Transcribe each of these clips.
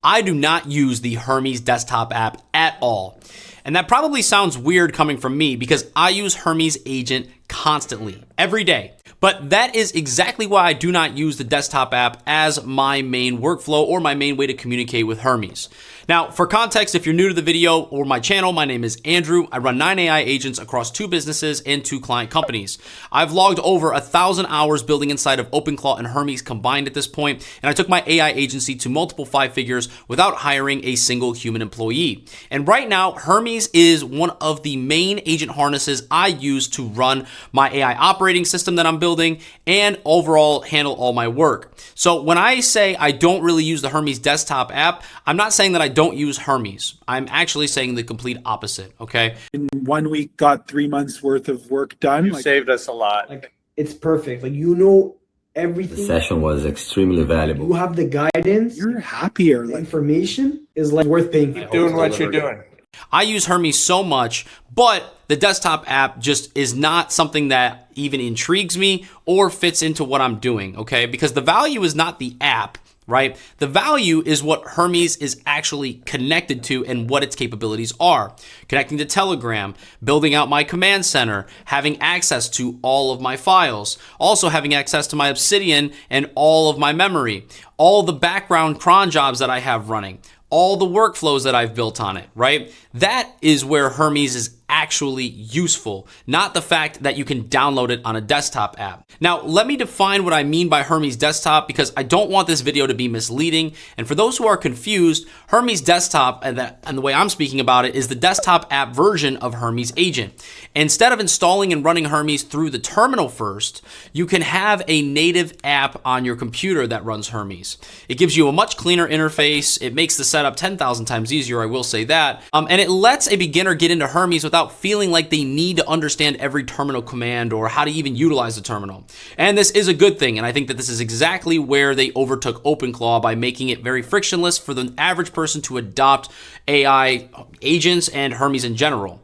I do not use the Hermes Desktop app at all. And that probably sounds weird coming from me because I use Hermes Agent constantly, every day. But that is exactly why I do not use the desktop app as my main workflow or my main way to communicate with Hermes. Now, for context, if you're new to the video or my channel, my name is Andrew. I run 9 AI agents across 2 businesses and 2 client companies. I've logged over 1,000 hours building inside of OpenClaw and Hermes combined at this point, and I took my AI agency to multiple 5 figures without hiring a single human employee. And right now, Hermes is one of the main agent harnesses I use to run my AI operating system that I'm building and overall handle all my work. So when I say I don't really use the Hermes desktop app, I'm not saying that I don't use Hermes. I'm actually saying the complete opposite, okay? In 1 week, got 3 months worth of work done. You saved us a lot. Like, it's perfect. Like, you know everything. The session was extremely valuable. You have the guidance. You're happier. The information is like worth paying for. Keep doing what you're doing. I use Hermes so much, but the desktop app just is not something that even intrigues me or fits into what I'm doing, okay? Because the value is not the app, right? The value is what Hermes is actually connected to and what its capabilities are. Connecting to Telegram, building out my command center, having access to all of my files, also having access to my Obsidian and all of my memory, all the background cron jobs that I have running, all the workflows that I've built on it, right? That is where Hermes is actually useful, not the fact that you can download it on a desktop app. Now, let me define what I mean by Hermes Desktop because I don't want this video to be misleading. And for those who are confused, Hermes Desktop, and the way I'm speaking about it, is the desktop app version of Hermes Agent. Instead of installing and running Hermes through the terminal first, you can have a native app on your computer that runs Hermes. It gives you a much cleaner interface. It makes the setup 10,000 times easier, I will say that. And it lets a beginner get into Hermes without feeling like they need to understand every terminal command or how to even utilize the terminal. And this is a good thing, and I think that this is exactly where they overtook OpenClaw by making it very frictionless for the average person to adopt AI agents and Hermes in general.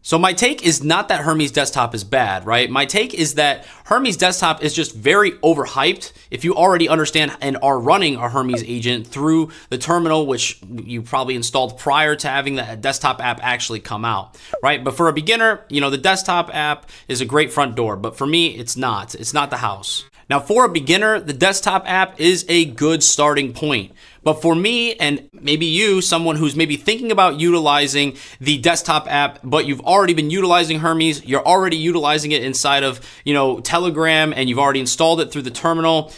So my take is not that Hermes Desktop is bad, right? My take is that Hermes Desktop is just very overhyped if you already understand and are running a Hermes agent through the terminal, which you probably installed prior to having the desktop app actually come out, right? But for a beginner, the desktop app is a great front door, but for me, it's not. It's not the house. Now, for a beginner, the desktop app is a good starting point. But for me and maybe you, someone who's maybe thinking about utilizing the desktop app, but you've already been utilizing Hermes, you're already utilizing it inside of, Telegram, and you've already installed it through the terminal,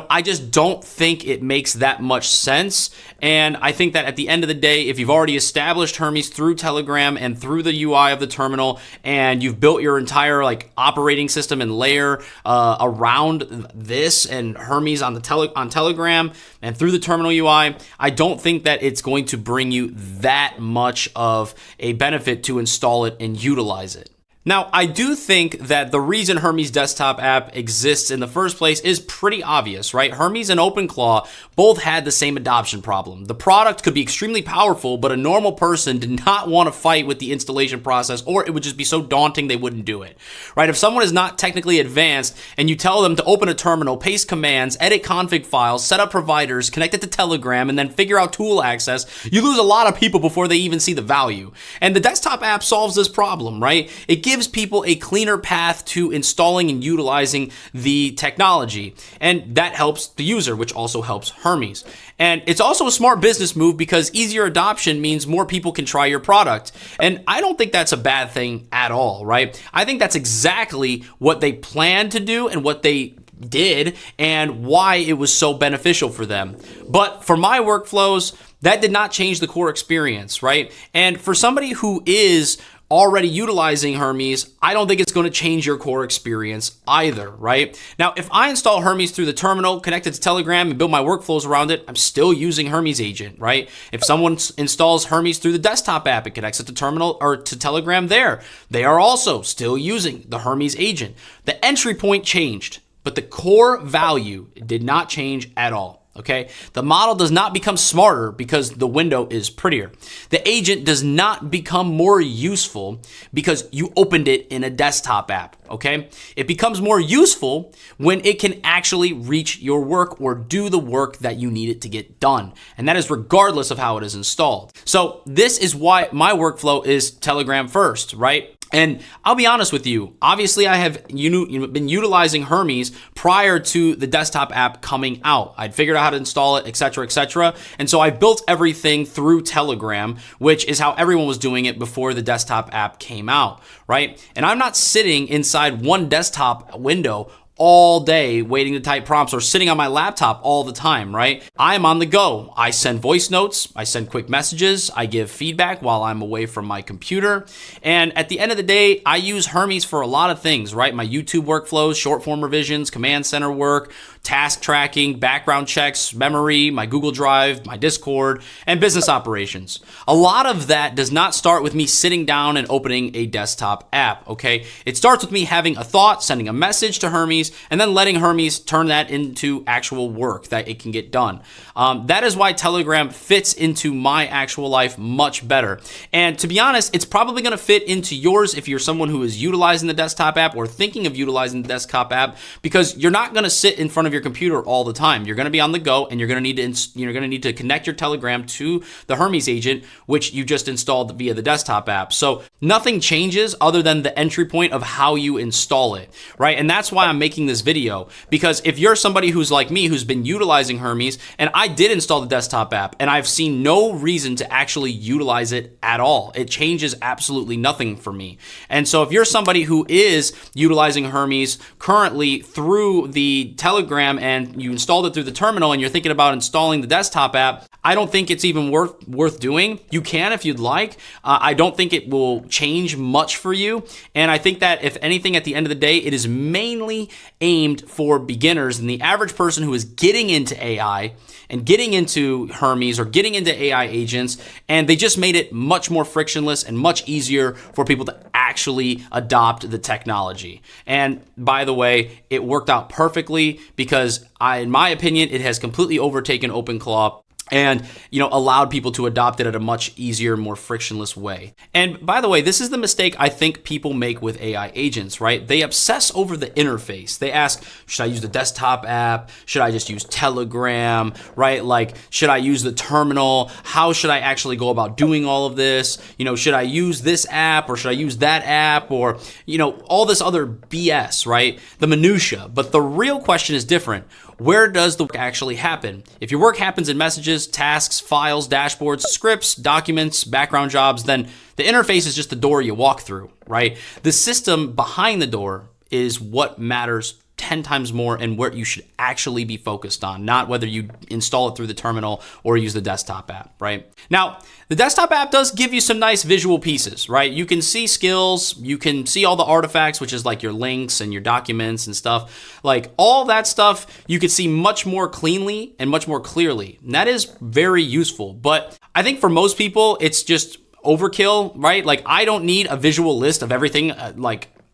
I just don't think it makes that much sense. And I think that at the end of the day, if you've already established Hermes through Telegram and through the UI of the terminal, and you've built your entire operating system and layer around this and Hermes on Telegram and through the terminal UI, I don't think that it's going to bring you that much of a benefit to install it and utilize it. Now, I do think that the reason Hermes Desktop app exists in the first place is pretty obvious, right? Hermes and OpenClaw both had the same adoption problem. The product could be extremely powerful, but a normal person did not want to fight with the installation process, or it would just be so daunting they wouldn't do it, right? If someone is not technically advanced and you tell them to open a terminal, paste commands, edit config files, set up providers, connect it to Telegram, and then figure out tool access, you lose a lot of people before they even see the value. And the desktop app solves this problem, right? It gives people a cleaner path to installing and utilizing the technology. And that helps the user, which also helps Hermes. And it's also a smart business move because easier adoption means more people can try your product. And I don't think that's a bad thing at all, right? I think that's exactly what they planned to do and what they did and why it was so beneficial for them. But for my workflows, that did not change the core experience, right? And for somebody who is already utilizing Hermes, I don't think it's going to change your core experience either, right? Now, if I install Hermes through the terminal, connected to Telegram, and build my workflows around it, I'm still using Hermes Agent, right? If someone installs Hermes through the desktop app and connects it to terminal or to Telegram there, they are also still using the Hermes Agent. The entry point changed, but the core value did not change at all. okay? The model does not become smarter because the window is prettier. The agent does not become more useful because you opened it in a desktop app, okay? It becomes more useful when it can actually reach your work or do the work that you need it to get done. And that is regardless of how it is installed. So this is why my workflow is Telegram first, right? And I'll be honest with you, obviously I have been utilizing Hermes prior to the desktop app coming out. I'd figured out how to install it, etc., etc. And so I built everything through Telegram, which is how everyone was doing it before the desktop app came out, right? And I'm not sitting inside one desktop window all day waiting to type prompts or sitting on my laptop all the time, right? I'm on the go. I send voice notes, I send quick messages, I give feedback while I'm away from my computer. And at the end of the day, I use Hermes for a lot of things, right? My YouTube workflows, short form revisions, command center work, task tracking, background checks, memory, my Google Drive, my Discord, and business operations. A lot of that does not start with me sitting down and opening a desktop app, okay? It starts with me having a thought, sending a message to Hermes, and then letting Hermes turn that into actual work that it can get done. That is why Telegram fits into my actual life much better. And to be honest, it's probably gonna fit into yours if you're someone who is utilizing the desktop app or thinking of utilizing the desktop app, because you're not gonna sit in front of your computer all the time. You're gonna be on the go, and you're gonna need to connect your Telegram to the Hermes agent, which you just installed via the desktop app. So nothing changes other than the entry point of how you install it, right? And that's why I'm making this video, because if you're somebody who's like me, who's been utilizing Hermes, and I did install the desktop app, and I've seen no reason to actually utilize it at all. It changes absolutely nothing for me. And so if you're somebody who is utilizing Hermes currently through the Telegram and you installed it through the terminal and you're thinking about installing the desktop app, I don't think it's even worth doing. You can if you'd like. I don't think it will change much for you. And I think that if anything, at the end of the day, it is mainly aimed for beginners and the average person who is getting into AI and getting into Hermes or getting into AI agents, and they just made it much more frictionless and much easier for people to actually adopt the technology. And by the way, it worked out perfectly because in my opinion, it has completely overtaken OpenClaw and allowed people to adopt it at a much easier, more frictionless way. And by the way, this is the mistake I think people make with AI agents, right? They obsess over the interface. They ask, should I use the desktop app? Should I just use Telegram, right? Like, should I use the terminal? How should I actually go about doing all of this? Should I use this app or should I use that app, or, all this other BS, right? The minutia. But the real question is different. Where does the work actually happen? If your work happens in messages, tasks, files, dashboards, scripts, documents, background jobs, then the interface is just the door you walk through, right? The system behind the door is what matters 10 times more and where you should actually be focused on, not whether you install it through the terminal or use the desktop app, right? Now, the desktop app does give you some nice visual pieces, right? You can see skills, you can see all the artifacts, which is like your links and your documents and stuff. Like all that stuff, you can see much more cleanly and much more clearly. And that is very useful. But I think for most people, it's just overkill, right? Like I don't need a visual list of everything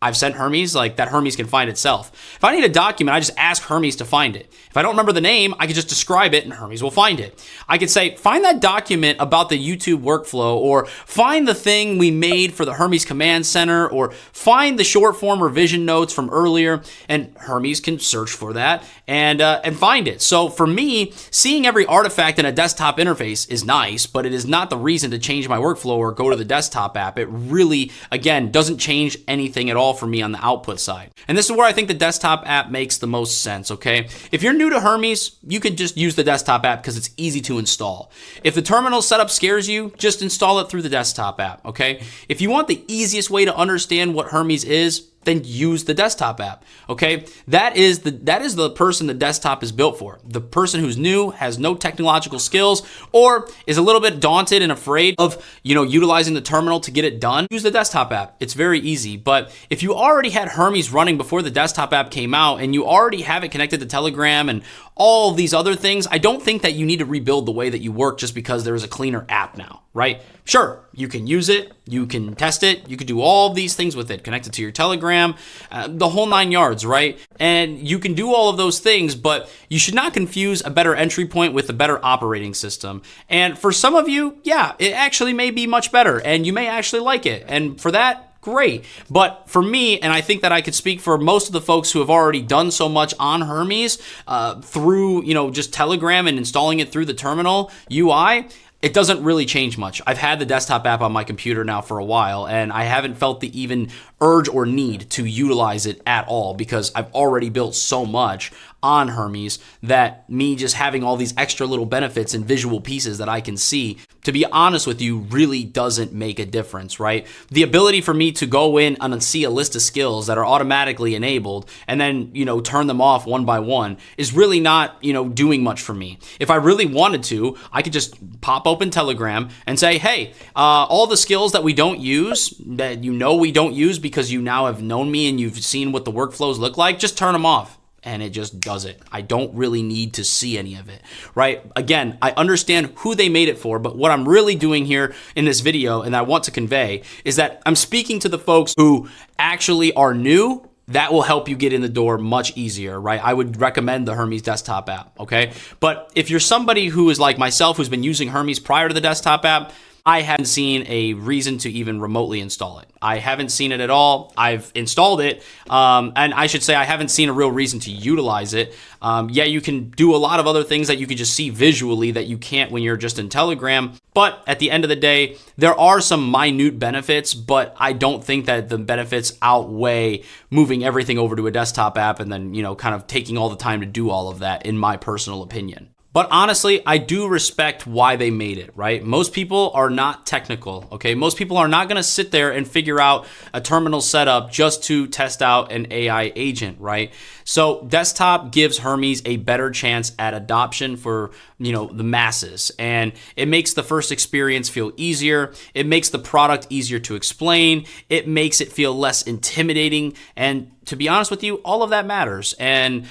I've sent Hermes, like that Hermes can find itself. If I need a document, I just ask Hermes to find it. If I don't remember the name, I could just describe it and Hermes will find it. I could say, find that document about the YouTube workflow, or find the thing we made for the Hermes Command Center, or find the short form revision notes from earlier, and Hermes can search for that and find it. So for me, seeing every artifact in a desktop interface is nice, but it is not the reason to change my workflow or go to the desktop app. It really, again, doesn't change anything at all for me on the output side. And this is where I think the desktop app makes the most sense, okay? If you're new to Hermes, you could just use the desktop app because it's easy to install. If the terminal setup scares you, just install it through the desktop app, okay? If you want the easiest way to understand what Hermes is, then use the desktop app, okay? That is the person the desktop is built for. The person who's new, has no technological skills, or is a little bit daunted and afraid of, utilizing the terminal to get it done, use the desktop app. It's very easy. But if you already had Hermes running before the desktop app came out and you already have it connected to Telegram and all of these other things, I don't think that you need to rebuild the way that you work just because there is a cleaner app now, right? Sure, you can use it, you can test it, you can do all of these things with it, connect it to your Telegram, Telegram, the whole 9 yards, right? And you can do all of those things, but you should not confuse a better entry point with a better operating system. And for some of you, yeah, it actually may be much better and you may actually like it. And for that, great. But for me, and I think that I could speak for most of the folks who have already done so much on Hermes through, just Telegram and installing it through the terminal UI, it doesn't really change much. I've had the desktop app on my computer now for a while, and I haven't felt the even urge or need to utilize it at all because I've already built so much on Hermes that me just having all these extra little benefits and visual pieces that I can see, to be honest with you, really doesn't make a difference, right? The ability for me to go in and see a list of skills that are automatically enabled and then, turn them off one by one is really not, doing much for me. If I really wanted to, I could just pop open Telegram and say, hey, all the skills that we don't use, that we don't use because you now have known me and you've seen what the workflows look like, just turn them off. And it just does it. I don't really need to see any of it, right? Again, I understand who they made it for, but what I'm really doing here in this video and I want to convey is that I'm speaking to the folks who actually are new. That will help you get in the door much easier, right? I would recommend the Hermes Desktop app, okay? But if you're somebody who is like myself, who's been using Hermes prior to the desktop app, I haven't seen a reason to even remotely install it. I haven't seen it at all. I've installed it, and I should say I haven't seen a real reason to utilize it. Yeah, you can do a lot of other things that you can just see visually that you can't when you're just in Telegram. But at the end of the day, there are some minute benefits, but I don't think that the benefits outweigh moving everything over to a desktop app and then, kind of taking all the time to do all of that, in my personal opinion. But honestly, I do respect why they made it, right? Most people are not technical, okay? Most people are not gonna sit there and figure out a terminal setup just to test out an AI agent, right? So desktop gives Hermes a better chance at adoption for, the masses. And it makes the first experience feel easier. It makes the product easier to explain. It makes it feel less intimidating. And to be honest with you, all of that matters. And,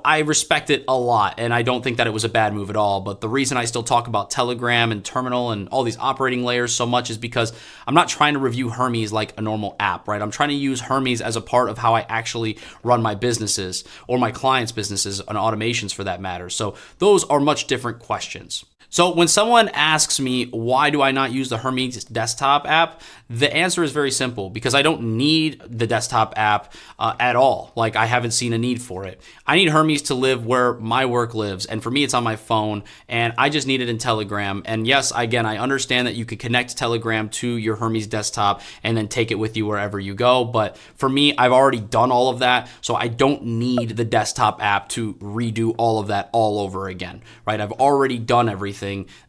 I respect it a lot. And I don't think that it was a bad move at all. But the reason I still talk about Telegram and Terminal and all these operating layers so much is because I'm not trying to review Hermes like a normal app, right? I'm trying to use Hermes as a part of how I actually run my businesses or my clients' businesses and automations for that matter. So those are much different questions. So when someone asks me, why do I not use the Hermes desktop app? The answer is very simple, because I don't need the desktop app at all. Like, I haven't seen a need for it. I need Hermes to live where my work lives. And for me, it's on my phone, and I just need it in Telegram. And yes, again, I understand that you could connect Telegram to your Hermes desktop and then take it with you wherever you go. But for me, I've already done all of that. So I don't need the desktop app to redo all of that all over again, right? I've already done everything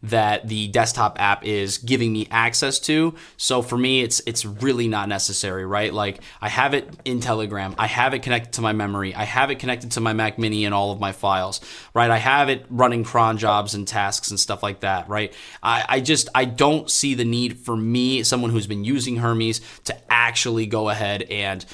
that the desktop app is giving me access to. So for me, it's really not necessary, right? Like, I have it in Telegram. I have it connected to my memory. I have it connected to my Mac Mini and all of my files, right? I have it running cron jobs and tasks and stuff like that, right? I don't see the need for me, someone who's been using Hermes, to actually go ahead and,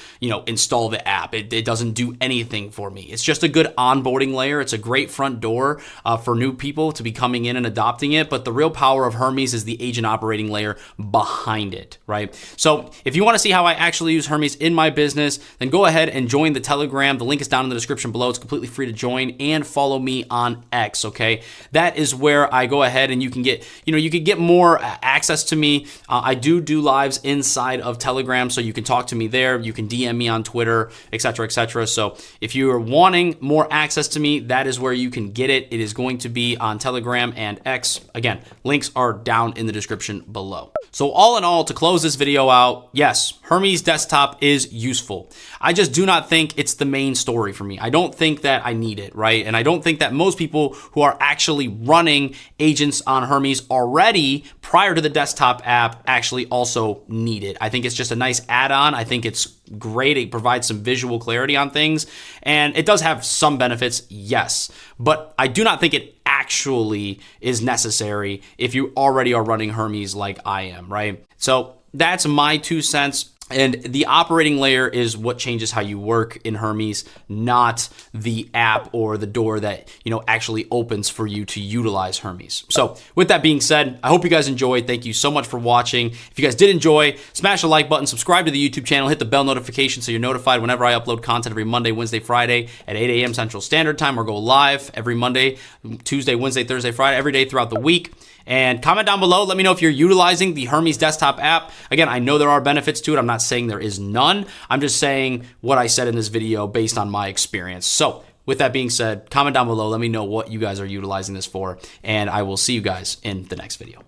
install the app. It doesn't do anything for me. It's just a good onboarding layer. It's a great front door for new people to be coming in and adopting it. But the real power of Hermes is the agent operating layer behind it, right? So if you want to see how I actually use Hermes in my business, then go ahead and join the Telegram. The link is down in the description below. It's completely free to join, and follow me on X, okay? That is where I go ahead and you can get, you can get more access to me. I do lives inside of Telegram, so you can talk to me there. You can DM me on Twitter, etc., etc. So if you are wanting more access to me, that is where you can get it. It is going to be on Telegram and X. Again, links are down in the description below. So all in all, to close this video out, yes, Hermes Desktop is useful. I just do not think it's the main story for me. I don't think that I need it, right? And I don't think that most people who are actually running agents on Hermes already prior to the desktop app actually also need it. I think it's just a nice add-on. I think it's great. It provides some visual clarity on things, and it does have some benefits, yes, but I do not think it actually is necessary if you already are running Hermes like I am, right? So that's my 2 cents. And the operating layer is what changes how you work in Hermes, not the app or the door that, actually opens for you to utilize Hermes. So with that being said, I hope you guys enjoyed. Thank you so much for watching. If you guys did enjoy, smash the like button, subscribe to the YouTube channel, hit the bell notification so you're notified whenever I upload content every Monday, Wednesday, Friday at 8 a.m. Central Standard Time, or go live every Monday, Tuesday, Wednesday, Thursday, Friday, every day throughout the week. And comment down below. Let me know if you're utilizing the Hermes Desktop app. Again, I know there are benefits to it. I'm not saying there is none. I'm just saying what I said in this video based on my experience. So with that being said, comment down below. Let me know what you guys are utilizing this for. And I will see you guys in the next video.